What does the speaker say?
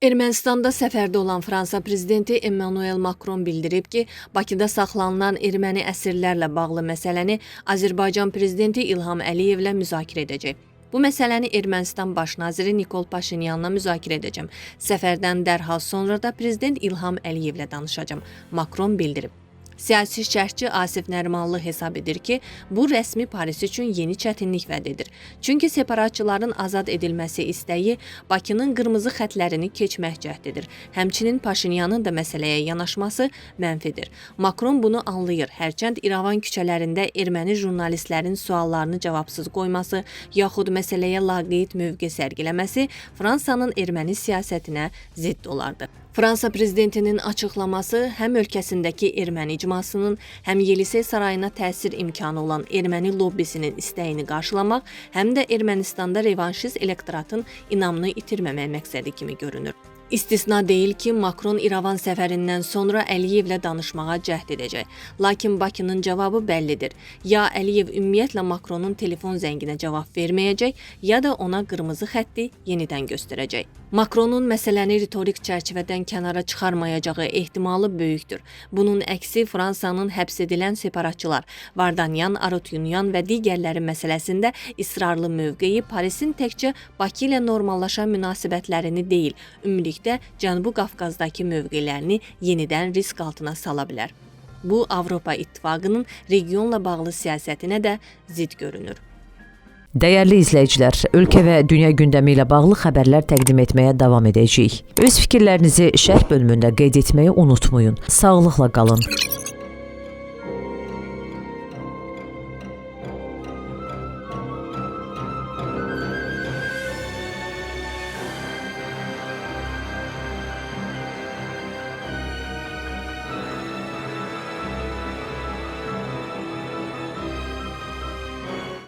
Ermənistanda səfərdə olan Fransa prezidenti Emmanuel Macron bildirib ki, Bakıda saxlanılan erməni əsirlərlə bağlı məsələni Azərbaycan prezidenti İlham Əliyevlə müzakirə edəcək. Bu məsələni Ermənistan baş naziri Nikol Paşinyanla müzakirə edəcəm. Səfərdən dərhal sonra da prezident İlham Əliyevlə danışacağım, Macron bildirib. Siyasi şərhçi Asif Nərimanlı hesab edir ki, bu rəsmi Paris üçün yeni çətinlik vəd edir. Çünki separatçıların azad edilməsi istəyi Bakının qırmızı xətlərini keçmək cəhdidir. Həmçinin Paşinyanın da məsələyə yanaşması mənfidir. Macron bunu anlayır. Hərçənd İrəvan küçələrində erməni jurnalistlərin suallarını cavabsız qoyması, yaxud məsələyə laqeyd mövqe sərgiləməsi Fransanın erməni siyasətinə zidd olardı. Fransa prezidentinin açıqlaması həm ölkəsindəki erməni icmasının, həm Yelisey sarayına təsir imkanı olan erməni lobbisinin istəyini qarşılamaq, həm də Ermənistanda revanşist elektoratın inamını itirməmək məqsədi kimi görünür. İstisna deyil ki, Macron İrəvan səfərindən sonra Əliyevlə danışmağa cəhd edəcək. Lakin Bakının cavabı bəllidir. Ya Əliyev ümumiyyətlə Macronun telefon zənginə cavab verməyəcək, ya da ona qırmızı xətti yenidən göstərəcək. Macronun məsələni ritorik çərçivədən kənara çıxarmayacağı ehtimalı böyükdür. Bunun əksi Fransanın həbs edilən separatçılar, Vardanyan, Arutyunyan və digərləri məsələsində israrlı mövqeyi Parisin təkcə Bakı ilə normallaşan münasibətlərini deyil, ümumilikdə Cənubi Qafqazdakı mövqelərini yenidən risk altına sala bilər. Bu, Avropa İttifaqının regionla bağlı siyasətinə də zidd görünür. Dəyərli izləyicilər, ölkə və dünya gündəmi ilə bağlı xəbərlər təqdim etməyə davam edəcəyik. Öz fikirlərinizi şərh bölümündə qeyd etməyi unutmayın. Sağlıqla qalın.